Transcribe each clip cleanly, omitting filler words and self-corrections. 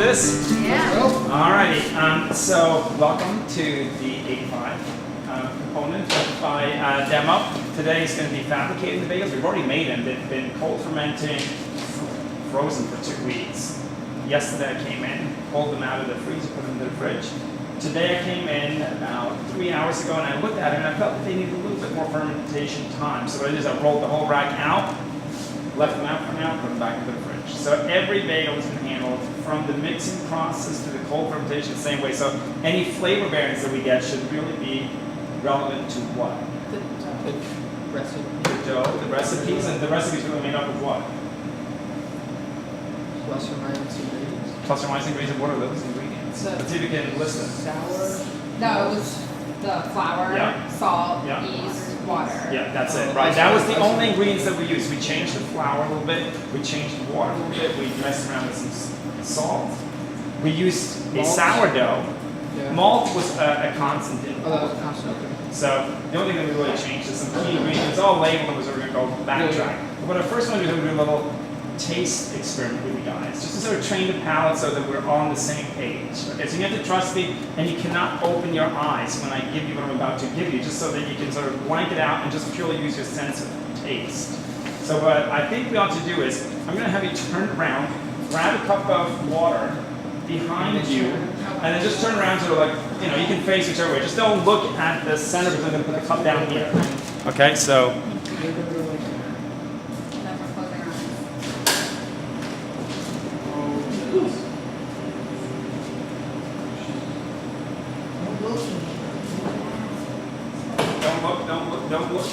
this? Yeah. Alrighty, so welcome to the 85 component of my demo. Today is going to be fabricating the bagels. We've already made them. They've been cold fermenting, frozen for 2 weeks. Yesterday I came in, pulled them out of the freezer, put them in the fridge. Today I came in about 3 hours ago and I looked at it and I felt that they needed a little bit more fermentation time. So what I did is I rolled the whole rack out, left them out for now, put them back into the fridge. So every bagel has been handled from the mixing process to the cold fermentation the same way. So any flavor variants that we get should really be relevant to what? The recipe. The dough, the recipes, and the recipes really made up of what? Plus or minus ingredients. Plus or minus ingredients, what are those ingredients? Let's see if we can list them. Sour. No, it was the flour, Yeah. salt, Yeah. yeast, water. Yeah, that's it, right? That was the only ingredients that we used. We changed the flour a little bit, we changed the water a little bit, we messed around with some salt. We used a Malt. sourdough. Yeah. Malt was a constant in. Oh, that was constant. Okay. So the only thing that we really changed is some key ingredients. It's all labeled and we're going to go backtrack. But what I first want to do is do a little taste experiment with you guys, just to sort of train the palate so that we're on the same page. Okay, so you have to trust me, and you cannot open your eyes when I give you what I'm about to give you, just so that you can sort of blank it out and just purely use your sense of taste. So what I think we ought to do is, I'm going to have you turn around, grab a cup of water behind you, and then just turn around sort of like, you know, you can face whichever way. Just don't look at the center because I'm going to put the cup down here. Okay, so. And then we're closing our eyes. Don't look.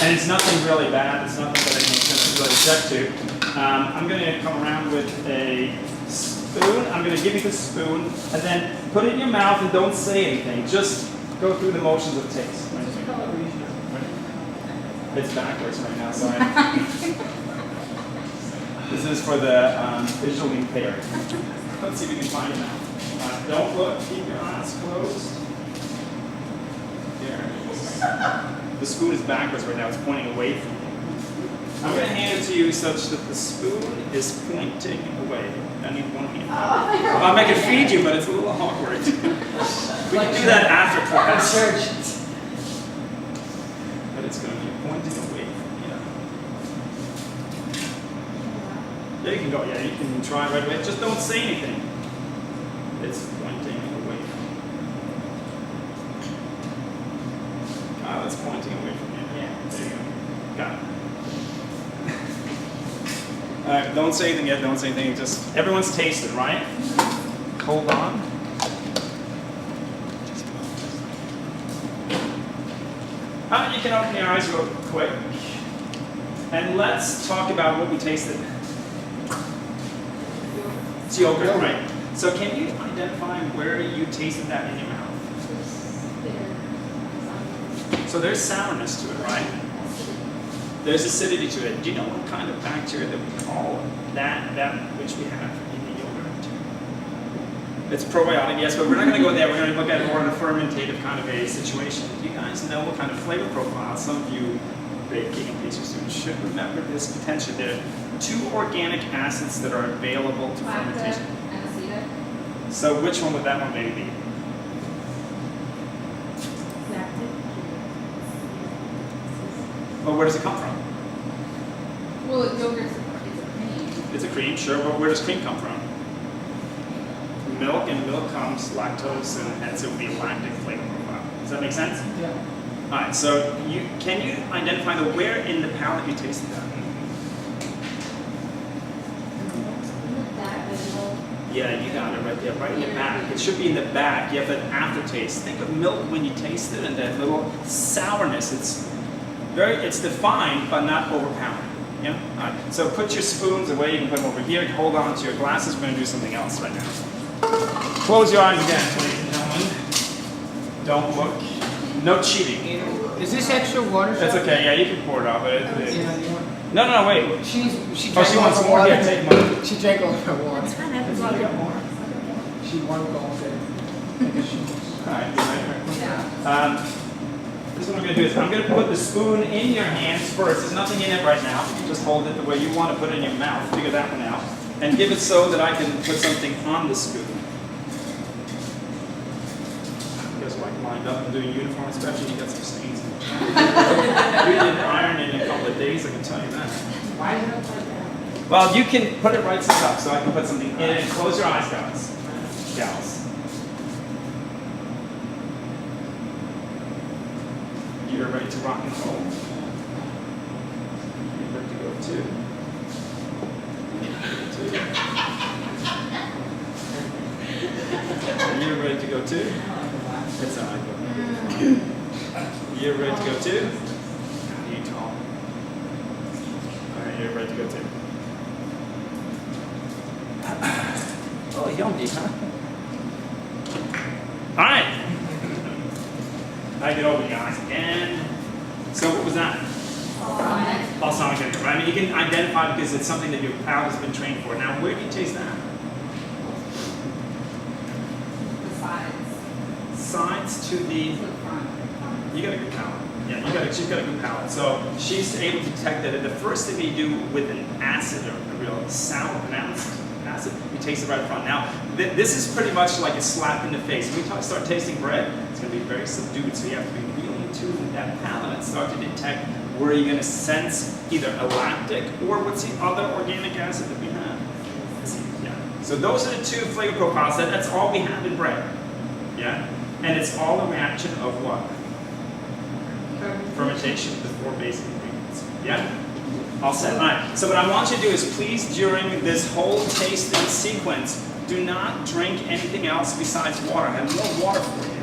And it's nothing really bad. It's nothing that I can really object to. I'm going to come around with a spoon. I'm going to give you the spoon, and then put it in your mouth and don't say anything. Just go through the motions of taste. It's backwards right now, so this is for the visually impaired. Let's see if we can find it now. Don't look. Keep your eyes closed. There it is. The spoon is backwards right now. It's pointing away from you. I'm going to hand it to you such that the spoon is pointing away. I need one hand. I can feed you, but it's a little awkward. We can do that after class. But it's going to be pointing away from you. There you can go. Yeah, you can try right away. Just don't say anything. It's pointing away from you. It's pointing away from you. Yeah. There you go. Got it. Alright, don't say anything yet, don't say anything. Just everyone's tasted, right? Hold on. You can open your eyes real quick. And let's talk about what we tasted. It's yogurt, right? So can you identify where you tasted that in your mouth? So there's sourness to it, right? There's acidity to it. Do you know what kind of bacteria that we call that which we have in the yogurt? It's probiotic, yes, but we're not going to go there. We're going to look at it more in a fermentative kind of a situation. Do you guys know what kind of flavor profile? Some of you baking and pastry students should remember this potentially. There are 2 organic acids that are available to fermentation. And acetic. So which one would that one maybe be? Well, where does it come from? Well, yogurt is a cream. It's a cream, sure, but where does cream come from? Milk, and milk comes lactose, and hence it would be a lactic flavor profile. Does that make sense? Yeah. All right, so can you identify where in the palate you tasted that? Yeah, you got it right there, right in the back. It should be in the back. You have an aftertaste. Think of milk when you taste it, and that little sourness. It's defined, but not overpowering. Yeah? All right. So put your spoons away. You can put them over here. Hold on to your glasses. We're going to do something else right now. Close your eyes again, ladies and gentlemen. Don't look. No cheating. Is this extra water? That's okay. Yeah, you can pour it out. But No, wait. She wants more. Here, take more. She drank all her water. It's fine. I It's not got more. She won't go all day. All right. Yeah. This is what I'm going to do is I'm going to put the spoon in your hands first. There's nothing in it right now. Just hold it the way you want to put it in your mouth. Figure that one out. And give it so that I can put something on the spoon. You guys like lined up and doing uniform inspection, you got some stains in it. You didn't iron in a couple of days, I can tell you that. Why is it upside down? Well, you can put it right side up so I can put something in it. Close your eyes, guys. Gals. You're ready to rock and roll. You're ready to go too. You're ready to go too. It's all right. You're ready to go too. You tall. All right, you're ready to go too. Oh, yummy, huh? All right. I get over the eyes again. So what was that? Balsamic vinegar, right? I mean, you can identify because it's something that your palate has been trained for. Now, where do you taste that? The sides. Sides to the. To the front. You got a good palate. Yeah, she's got a good palate. So she's able to detect that. And the first thing you do with an acid or a real sour pronounced acid, you taste it right up front. Now, this is pretty much like a slap in the face. When you start tasting bread, it's going to be very subdued. So you have to be really in tune with that palate and start to detect where you're going to sense either a lactic or what's the other organic acid that we have. Yeah. So those are the two flavor profiles. That's all we have in bread. Yeah. And it's all a reaction of what? Fermentation, the four basic ingredients. Yeah? All set. All right. So what I want you to do is please, during this whole tasting sequence, do not drink anything else besides water. I have more water for you.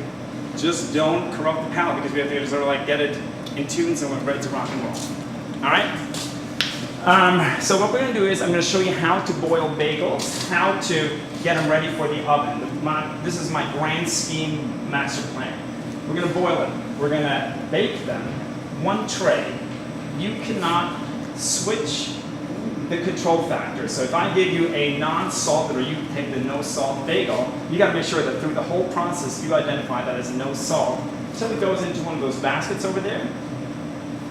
Just don't corrupt the palate because we have to sort of like get it in tune so we're ready to rock and roll. All right? So what we're going to do is I'm going to show you how to boil bagels, how to get them ready for the oven. This is my grand scheme master plan. We're going to boil them. We're going to bake them. One tray. You cannot switch the control factor. So if I give you a non-salted or you take the no-salt bagel, you got to make sure that through the whole process you identify that as no salt. So it goes into one of those baskets over there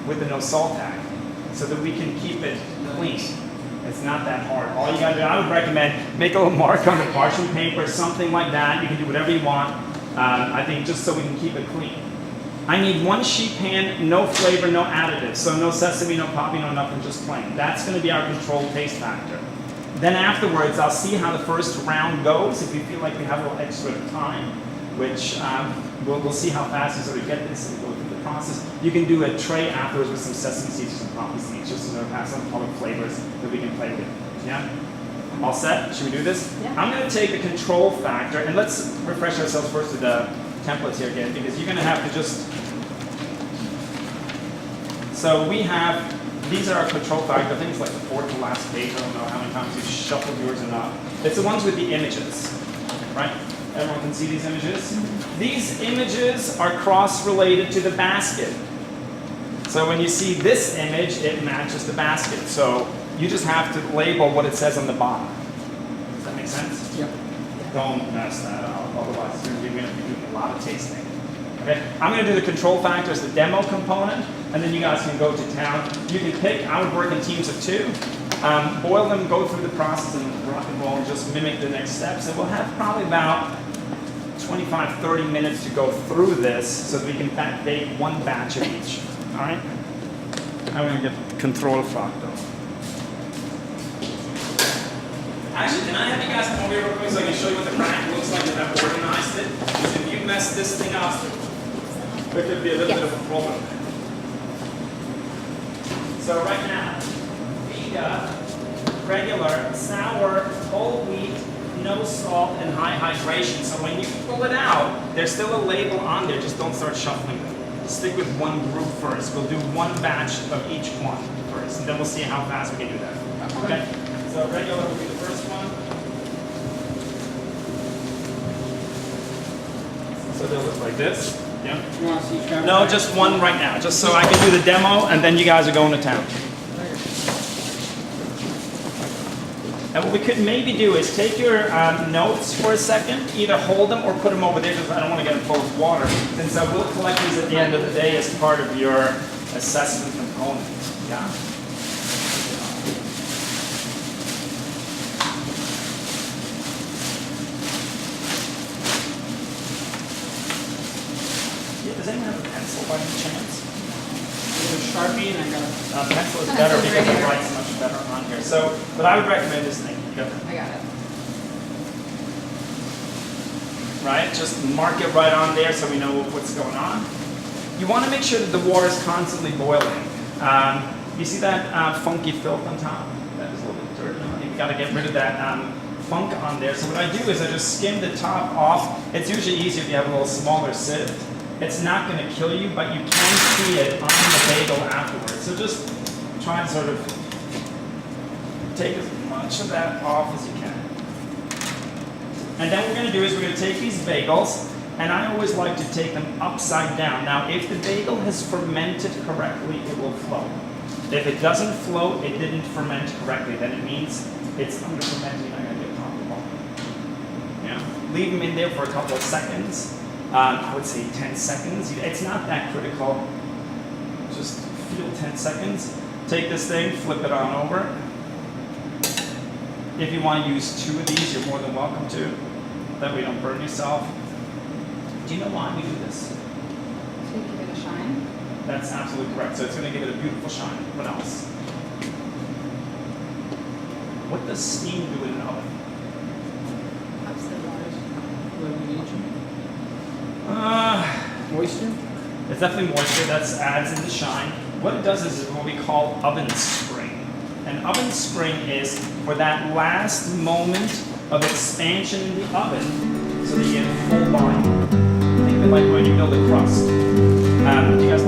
with the no salt tag so that we can keep it clean. It's not that hard. All you got to do, I would recommend make a little mark on the parchment paper, something like that. You can do whatever you want. I think just so we can keep it clean. I need one sheet pan, no flavor, no additives. So no sesame, no poppy, no nothing, just plain. That's going to be our controlled taste factor. Then afterwards, I'll see how the first round goes. If you feel like we have a little extra time, which we'll see how fast you sort of get this and go through the process. You can do a tray afterwards with some sesame seeds or some poppy seeds, just to have some other flavors that we can play with. Yeah? All set? Should we do this? Yeah. I'm going to take a control factor, and let's refresh ourselves first with the templates here again, because you're going to have to just. So we have, these are our control factor. I think it's like the fourth to last page. I don't know how many times you've shuffled yours or not. It's the ones with the images, right? Everyone can see these images? These images are cross-related to the basket. So when you see this image, it matches the basket. So you just have to label what it says on the bottom. Does that make sense? Yep. Don't mess that up, otherwise you're going to be doing a lot of tasting. Okay? I'm going to do the control factor as the demo component, and then you guys can go to town. You can pick, I would work in teams of 2. Boil them, go through the process, and rock and roll, and just mimic the next steps. And we'll have probably about 25, 30 minutes to go through this so that we can bake one batch of each. All right? I'm going to get control factor. Actually, can I have you guys come over here real quick so I can show you what the rack looks like if I've organized it? Because if you mess this thing up, there could be a little bit of a problem. So right now, Vega, regular, sour, whole wheat, no salt, and high hydration. So when you pull it out, there's still a label on there. Just don't start shuffling them. Stick with one group first. We'll do one batch of each one first, and then we'll see how fast we can do that. Okay? So regular will be the first one. So they'll look like this. Yeah. You want to see Trevor? No, just one right now, just so I can do the demo, and then you guys are going to town. And what we could maybe do is take your notes for a second, either hold them or put them over there because I don't want to get them full of water. Since I will collect these at the end of the day as part of your assessment component. Yeah. Yeah, does anyone have a pencil by any chance? There's a Sharpie and I got a Pencil is Pencil's better right because it here. writes much better on here. So, what I would recommend is, go. I got it. Right? Just mark it right on there so we know what's going on. You want to make sure that the water is constantly boiling. You see that funky filth on top? That is a little bit dirty. You've got to get rid of that funk on there. So what I do is I just skim the top off. It's usually easier if you have a little smaller sieve. It's not going to kill you, but you can see it on the bagel afterwards. So just try and sort of take as much of that off as you can. And then what we're going to do is we're going to take these bagels, and I always like to take them upside down. Now, if the bagel has fermented correctly, it will float. If it doesn't float, it didn't ferment correctly, then it means it's under fermenting, you're not going to get comfortable. Yeah. Leave them in there for a couple of seconds. I would say 10 seconds. It's not that critical. Just feel 10 seconds. Take this thing, flip it on over. If you want to use 2 of these, you're more than welcome to. That way you don't burn yourself. Do you know why we do this? So you give it a shine. That's absolutely correct. So it's going to give it a beautiful shine. What else? What does steam do in an oven? Upset waters. moisture. It's definitely moisture that adds in the shine. What it does is what we call oven spring. An oven spring is for that last moment of expansion in the oven so that you get full volume. Think of it like when you build a crust. You guys